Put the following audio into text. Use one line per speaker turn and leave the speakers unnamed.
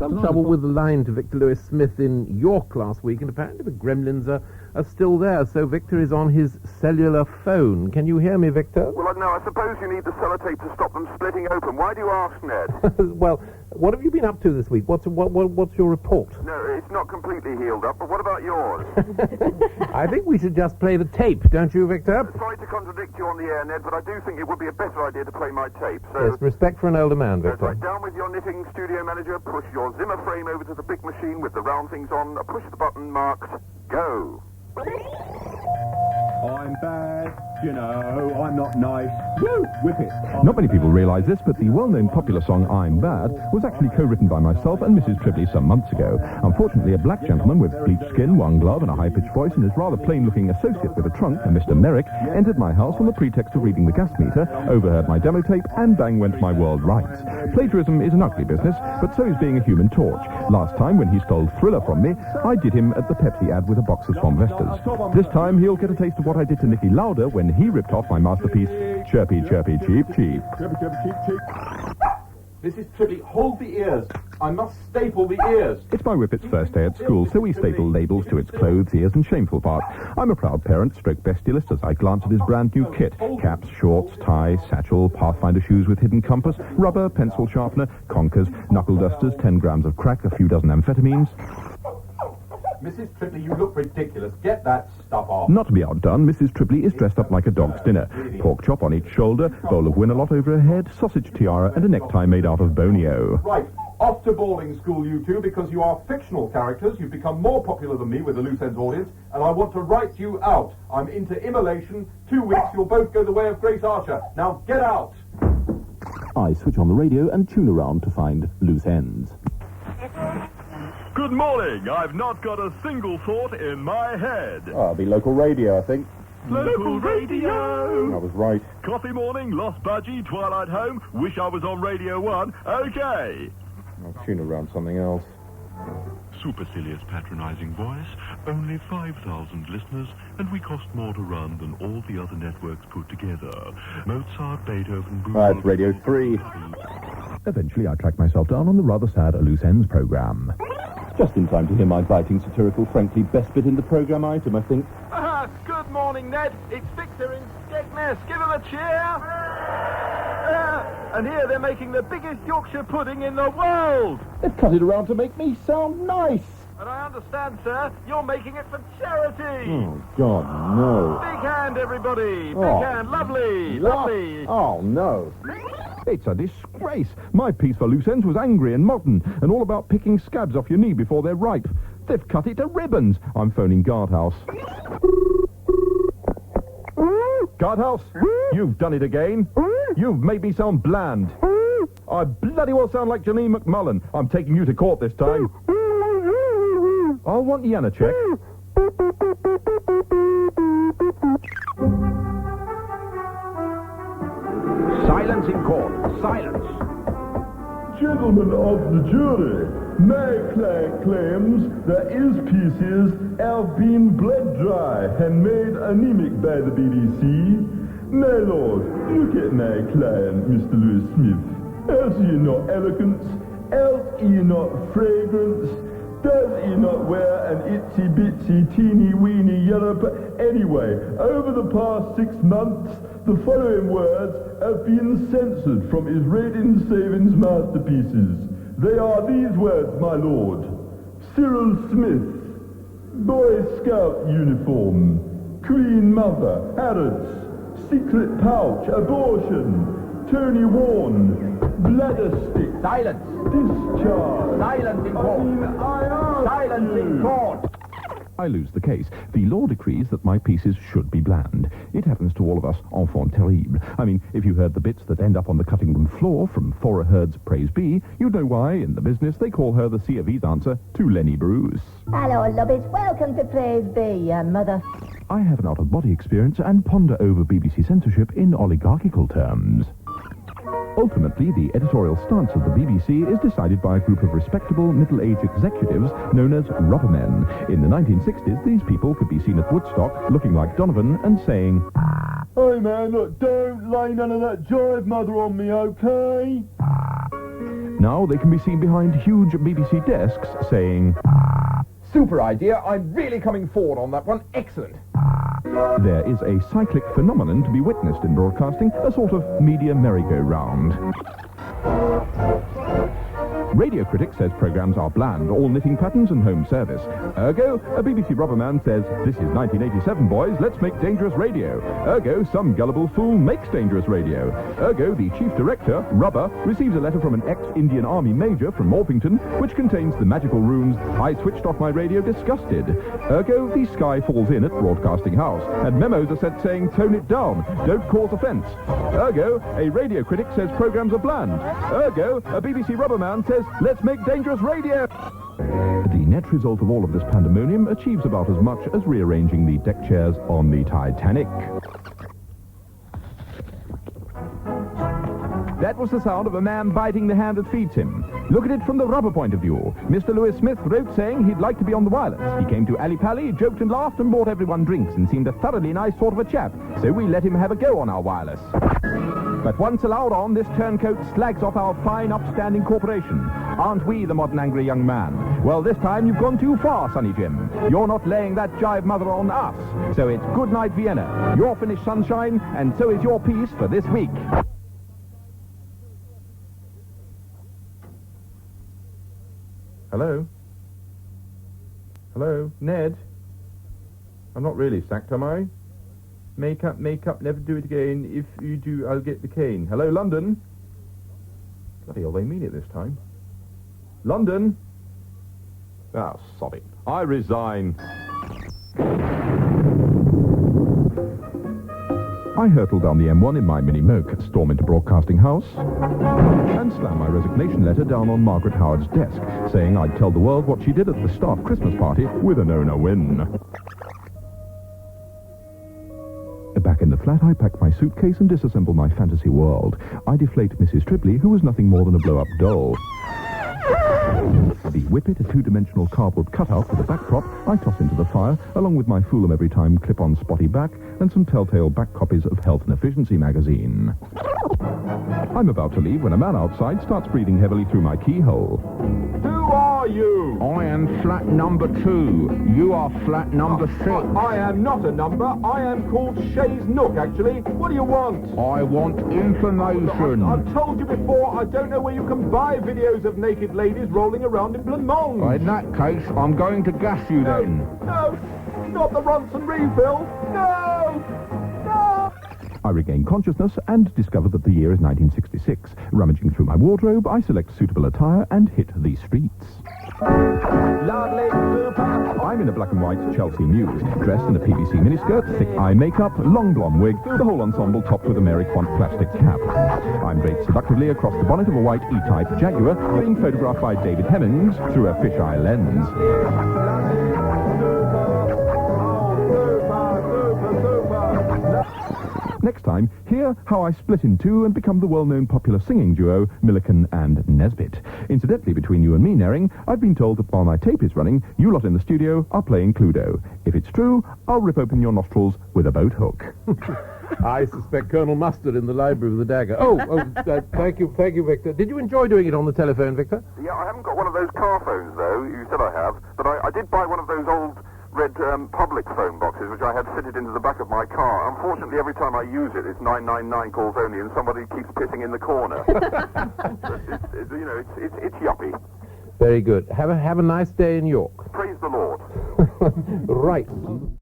Some trouble with the line to Victor Lewis Smith in York last week, and apparently the gremlins are still there, so Victor is on his cellular phone. Can you hear me, Victor?
Well, no, I suppose you need the sellotape to stop them splitting open. Why do you ask, Ned?
Well, what have you been up to this week? What's your report?
No, it's not completely healed up, but what about yours?
I think we should just play the tape, don't you, Victor?
Sorry to contradict you on the air, Ned, but I do think it would be a better idea to play my tape, so...
Yes, respect for an older man, Victor.
That's right. Down with your knitting, studio manager, push your Zimmer frame over to the big machine with the round things on, push the button marked, go.
I'm bad, you know, I'm not nice. Woo! Whip it.
Not many people realise this, but the well-known popular song I'm Bad was actually co-written by myself and Mrs. Tribbley some months ago. Unfortunately, a black gentleman with bleached skin, one glove and a high-pitched voice and his rather plain-looking associate with a trunk, a Mr. Merrick, entered my house on the pretext of reading the gas meter, overheard my demo tape, and bang went my world rights. Plagiarism is an ugly business, but so is being a human torch. Last time, when he stole Thriller from me, I did him at the Pepsi ad with a box of Swan Vestas. This time, he'll get a taste of what I did to Nicky Lauder when he ripped off my masterpiece, Chirpy, Chirpy, Cheep, Cheep.
Chirpy, chirpy, cheep, cheep.
Mrs. Tribbley, hold the ears. I must staple the ears.
It's my Whippet's first day at school, so we staple labels to its clothes, ears and shameful parts. I'm a proud parent, stroke bestialist, as I glance at his brand new kit. Caps, shorts, tie, satchel, Pathfinder shoes with hidden compass, rubber, pencil sharpener, conkers, knuckle dusters, 10 grams of crack, a few dozen amphetamines.
Mrs. Tribbley, you look ridiculous. Get that stuff off.
Not to be outdone, Mrs. Tribbley is dressed up like a dog's dinner. Pork chop on each shoulder, bowl of Winalot over her head, sausage tiara, and a necktie made out of bonio.
Right, off to boarding school, you two, because you are fictional characters. You've become more popular than me with the loose ends audience, and I want to write you out. I'm into immolation. 2 weeks, you'll both go the way of Grace Archer. Now, get out!
I switch on the radio and tune around to find loose ends.
Good morning. I've not got a single thought in my head.
Oh, it'll be local radio, I think.
Local radio!
I was right.
Coffee morning, lost budgie, twilight home, wish I was on Radio 1. Okay.
I'll tune around something else.
Supercilious patronising voice, only 5,000 listeners, and we cost more to run than all the other networks put together. Mozart, Beethoven,
That's Radio 3.
Eventually, I tracked myself down on the rather sad Loose Ends programme. Just in time to hear my biting, satirical, frankly best bit in the programme item, I think.
Good morning, Ned. It's Victor in Skegness. Give him a cheer. And here they're making the biggest Yorkshire pudding in the world.
They've cut it around to make me sound nice.
And I understand, sir, you're making it for charity.
Oh, God, no.
Big hand, everybody. Big hand. Lovely. Lovely.
Oh, no. It's a disgrace. My piece for Loose Ends was angry and modern and all about picking scabs off your knee before they're ripe. They've cut it to ribbons. I'm phoning Guardhouse. Guardhouse, you've done it again. You've made me sound bland. I bloody well sound like Janine McMullen. I'm taking you to court this time. I'll want Janacek. Silence in court. Silence.
Gentlemen of the jury, my client claims that his pieces have been bled dry and made anemic by the BBC. My lord, look at my client, Mr. Lewis Smith. Has he not eloquence? Has he not fragrance? Does he not wear an itsy-bitsy, teeny-weeny yellow... Anyway, over the past 6 months, the following words have been censored from his Ratings Savings masterpieces. They are these words, my lord. Cyril Smith, Boy Scout uniform, Queen Mother, Harrods, secret pouch, abortion, Tony Warren, bladder stick.
Silence.
Discharge.
Silence in court. Silence in court.
I lose the case. The law decrees that my pieces should be bland. It happens to all of us enfant terrible. I mean, if you heard the bits that end up on the cutting room floor from Thora Hurd's Praise Be, you'd know why, in the business, they call her the C of E's answer to Lenny Bruce.
Hello, lovies. Welcome to Praise Be, mother.
I have an out-of-body experience and ponder over BBC censorship in oligarchical terms. Ultimately, the editorial stance of the BBC is decided by a group of respectable middle-aged executives known as Rubbermen. In the 1960s, these people could be seen at Woodstock looking like Donovan and saying,
Hey man, look, don't lay none of that jive mother on me, okay?
Now they can be seen behind huge BBC desks saying,
Super idea. I'm really coming forward on that one. Excellent.
there is a cyclic phenomenon to be witnessed in broadcasting, a sort of media merry-go-round. Radio Critic says programmes are bland, all knitting patterns and home service. Ergo, a BBC Rubberman says, this is 1987, boys, let's make dangerous radio. Ergo, some gullible fool makes dangerous radio. Ergo, the chief director, Rubber, receives a letter from an ex-Indian Army major from Orpington, which contains the magical runes, I switched off my radio disgusted. Ergo, the sky falls in at Broadcasting House, and memos are sent saying, tone it down, don't cause offence. Ergo, a radio critic says programmes are bland. Ergo, a BBC Rubberman says, let's make dangerous radio. The net result of all of this pandemonium achieves about as much as rearranging the deck chairs on the Titanic. That was the sound of a man biting the hand that feeds him. Look at it from the Rubber point of view. Mr. Lewis Smith wrote saying he'd like to be on the wireless. He came to Ali Pali, joked and laughed and bought everyone drinks and seemed a thoroughly nice sort of a chap. So we let him have a go on our wireless. But once allowed on, this turncoat slags off our fine, upstanding corporation. Aren't we the modern angry young man? Well, this time you've gone too far, Sonny Jim. You're not laying that jive mother on us. So it's good night, Vienna. You're finished, sunshine, and so is your piece for this week.
Hello? Hello? Ned? I'm not really sacked, am I? Make up, never do it again. If you do, I'll get the cane. Hello, London? Bloody hell, they mean it this time. London? Ah, sod it. I resign.
I hurtle down the M1 in my Mini Moke, storm into Broadcasting House, and slam my resignation letter down on Margaret Howard's desk, saying I'd tell the world what she did at the staff Christmas party with an owner-win. Back in the flat, I pack my suitcase and disassemble my fantasy world. I deflate Mrs. Tripley, who was nothing more than a blow-up doll. The Whippet, a two-dimensional cardboard cutout with a back prop, I toss into the fire, along with my Fool 'em every time clip-on spotty back and some telltale back copies of Health and Efficiency magazine. I'm about to leave when a man outside starts breathing heavily through my keyhole.
Who are you?
I am flat number 2. You are flat number 6.
I am not a number. I am called Shay's Nook, actually. What do you want?
I want information.
I've told you before, I don't know where you can buy videos of naked ladies rolling around in Blamont.
In that case, I'm going to gas you then.
No, not the Ronson refill. No! No!
I regain consciousness and discover that the year is 1966. Rummaging through my wardrobe, I select suitable attire and hit the streets.
Lovely, super.
I'm in a black and white Chelsea Muse, dressed in a PVC miniskirt, thick eye makeup, long blonde wig, the whole ensemble topped with a Mary Quant plastic cap. I'm draped seductively across the bonnet of a white E-Type Jaguar, being photographed by David Hemmings through a fisheye lens. Next time, hear how I split in two and become the well-known popular singing duo Milliken and Nesbitt. Incidentally, between you and me, Nering, I've been told that while my tape is running, you lot in the studio are playing Cluedo. If it's true, I'll rip open your nostrils with a boat hook.
I suspect Colonel Mustard in the Library of the Dagger. Thank you, Victor. Did you enjoy doing it on the telephone, Victor?
Yeah, I haven't got one of those car phones, though. You said I have. But I did buy one of those old red public phone boxes, which I had fitted into the back of my car. Unfortunately, every time I use it, it's 999 calls only, and somebody keeps pissing in the corner. It's yuppie.
Very good. Have a nice day in York.
Praise the Lord.
Right.